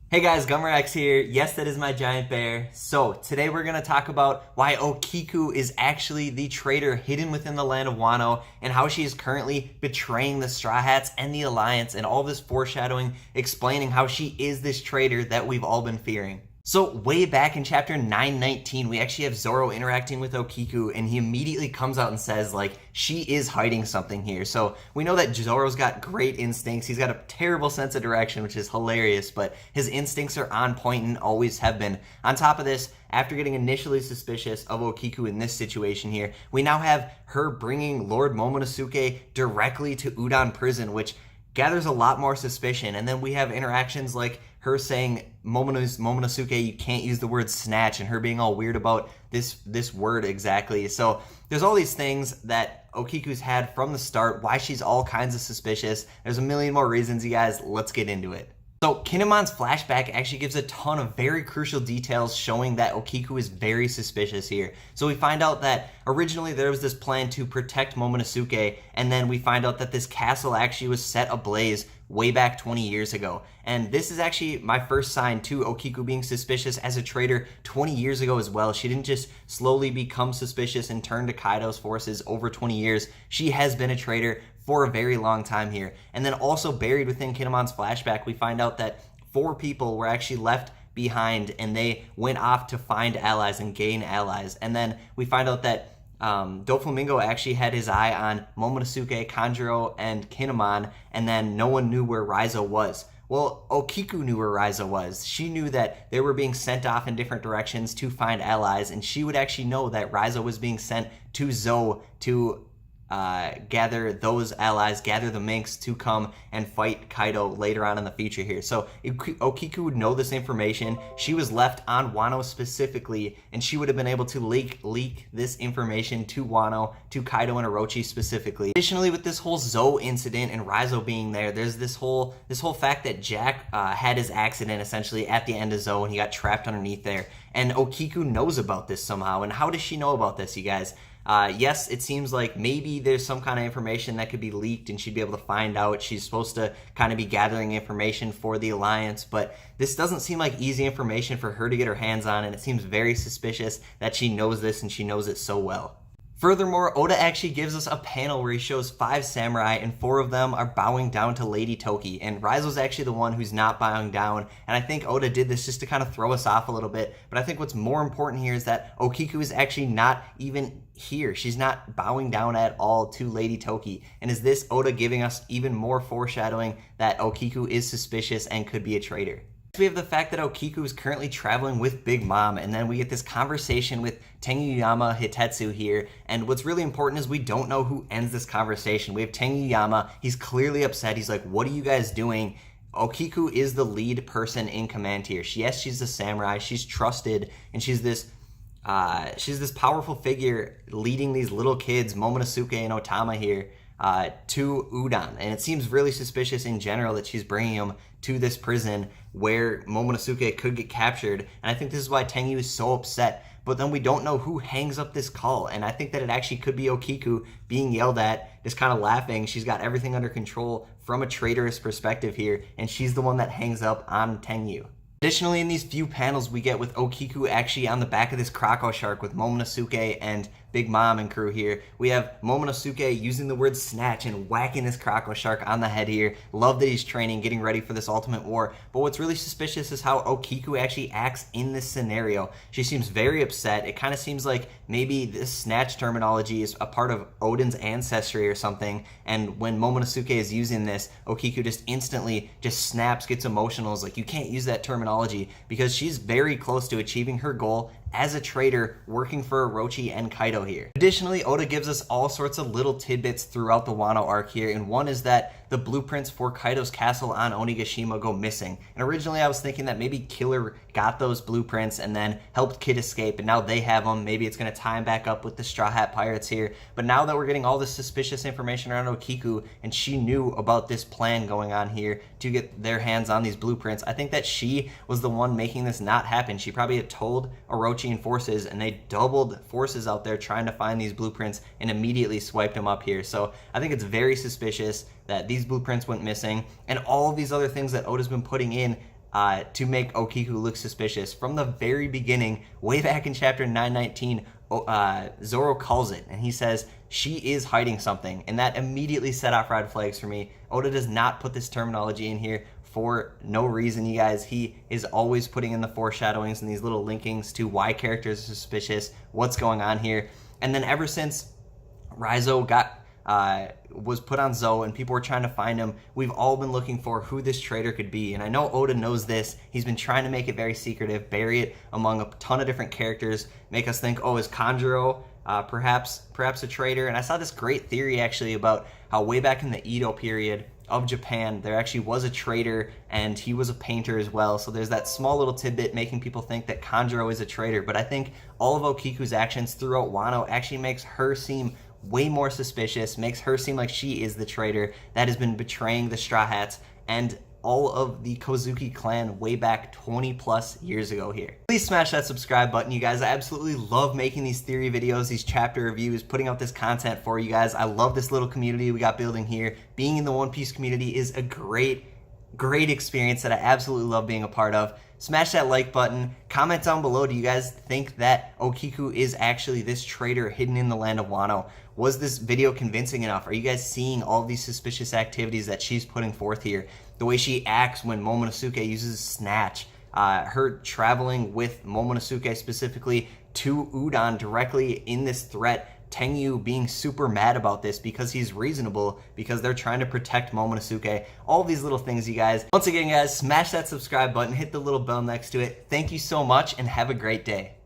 Hey guys, GummerX here. Yes, that is my giant bear. So, today we're going to talk about why O-Kiku is actually the traitor hidden within the land of Wano and how she is currently betraying the Straw Hats and the Alliance, and all this foreshadowing explaining how she is this traitor that we've all been fearing. So way back in chapter 919, we actually have Zoro interacting with O-Kiku, and he immediately comes out and says, like, she is hiding something here. So we know that Zoro's got great instincts. He's got a terrible sense of direction, which is hilarious, but his instincts are on point and always have been. On top of this, after getting initially suspicious of O-Kiku in this situation here, we now have her bringing Lord Momonosuke directly to Udon Prison, which gathers a lot more suspicion. And then we have interactions like her saying, Momonosuke, you can't use the word snatch, and her being all weird about this word exactly. So there's all these things that O-Kiku's had from the start, why she's all kinds of suspicious. There's a million more reasons, you guys. Let's get into it. So Kinemon's flashback actually gives a ton of very crucial details showing that O-Kiku is very suspicious here. So we find out that originally there was this plan to protect Momonosuke, and then we find out that this castle actually was set ablaze way back 20 years ago. And this is actually my first sign to O-Kiku being suspicious as a traitor 20 years ago as well. She didn't just slowly become suspicious and turn to Kaido's forces over 20 years. She has been a traitor for a very long time here. And then also buried within Kinemon's flashback, we find out that 4 people were actually left behind, and they went off to find allies and gain allies. And then we find out that Doflamingo actually had his eye on Momonosuke, Kanjuro, and Kinemon, and then no one knew where Raizo was. Well, O-Kiku knew where Raizo was. She knew that they were being sent off in different directions to find allies, and she would actually know that Raizo was being sent to Zou to gather those allies, gather the minks to come and fight Kaido later on in the future here. So O-Kiku would know this information. She was left on Wano specifically, and she would have been able to leak this information to Wano, to Kaido and Orochi specifically. Additionally, with this whole Zou incident and Raizo being there, there's this whole fact that Jack had his accident essentially at the end of Zou, and he got trapped underneath there. And O-Kiku knows about this somehow. And how does she know about this, you guys? Yes, it seems like maybe there's some kind of information that could be leaked and she'd be able to find out. She's supposed to kind of be gathering information for the Alliance, but this doesn't seem like easy information for her to get her hands on, and it seems very suspicious that she knows this, and she knows it so well. Furthermore, Oda actually gives us a panel where he shows 5 samurai, and 4 of them are bowing down to Lady Toki, and Raizo's actually the one who's not bowing down, and I think Oda did this just to kind of throw us off a little bit. But I think what's more important here is that O-Kiku is actually not even here. She's not bowing down at all to Lady Toki. And is this Oda giving us even more foreshadowing that O-Kiku is suspicious and could be a traitor? We have the fact that O-Kiku is currently traveling with Big Mom, and then we get this conversation with Tenguyama Hitetsu here, and what's really important is we don't know who ends this conversation. We have Tenguyama, he's clearly upset, he's like, what are you guys doing? O-Kiku is the lead person in command here. Yes, she's a samurai, she's trusted, and she's this powerful figure leading these little kids, Momonosuke and Otama here, to Udon. And it seems really suspicious in general that she's bringing him to this prison where Momonosuke could get captured. And I think this is why Tengu is so upset. But then we don't know who hangs up this call. And I think that it actually could be O-Kiku being yelled at, just kind of laughing. She's got everything under control from a traitorous perspective here, and she's the one that hangs up on Tengu. Additionally, in these few panels we get with O-Kiku actually on the back of this Croco Shark with Momonosuke and Big Mom and crew here, we have Momonosuke using the word snatch and whacking this Croco Shark on the head here. Love that he's training, getting ready for this ultimate war. But what's really suspicious is how O-Kiku actually acts in this scenario. She seems very upset. It kind of seems like maybe this snatch terminology is a part of Odin's ancestry or something, and when Momonosuke is using this, O-Kiku just instantly just snaps, gets emotional, is like, you can't use that terminology, because she's very close to achieving her goal as a traitor working for Orochi and Kaido here. Additionally, Oda gives us all sorts of little tidbits throughout the Wano arc here, and one is that the blueprints for Kaido's castle on Onigashima go missing. And originally I was thinking that maybe Killer got those blueprints and then helped Kid escape, and now they have them. Maybe it's going to tie him back up with the Straw Hat Pirates here. But now that we're getting all this suspicious information around O-Kiku, and she knew about this plan going on here to get their hands on these blueprints, I think that she was the one making this not happen. She probably had told Orochi and forces, and they doubled forces out there trying to find these blueprints and immediately swiped them up here. So I think it's very suspicious that these blueprints went missing, and all of these other things that Oda's been putting in to make O-Kiku look suspicious. From the very beginning, way back in chapter 919, Zoro calls it, and he says she is hiding something, and that immediately set off red flags for me. Oda does not put this terminology in here for no reason, you guys. He is always putting in the foreshadowings and these little linkings to why characters are suspicious, what's going on here. And then ever since Raizo was put on Zou and people were trying to find him, we've all been looking for who this traitor could be. And I know Oda knows this. He's been trying to make it very secretive, bury it among a ton of different characters, make us think, oh, is Kanjuro perhaps a traitor? And I saw this great theory actually about how way back in the Edo period of Japan, there actually was a traitor, and he was a painter as well. So there's that small little tidbit making people think that Kanjuro is a traitor. But I think all of O-Kiku's actions throughout Wano actually makes her seem way more suspicious, makes her seem like she is the traitor that has been betraying the Straw Hats and all of the Kozuki clan way back 20 plus years ago here. Please smash that subscribe button, you guys. I absolutely love making these theory videos, these chapter reviews, putting out this content for you guys. I love this little community we got building here. Being in the One Piece community is a great experience that I absolutely love being a part of. Smash that like button. Comment down below, do you guys think that O-Kiku is actually this traitor hidden in the land of Wano? Was this video convincing enough? Are you guys seeing all these suspicious activities that she's putting forth here? The way she acts when Momonosuke uses Snatch, her traveling with Momonosuke specifically to Udon directly in this threat, Tenyu being super mad about this because he's reasonable, because they're trying to protect Momonosuke. All these little things, you guys. Once again, guys, smash that subscribe button, hit the little bell next to it. Thank you so much, and have a great day.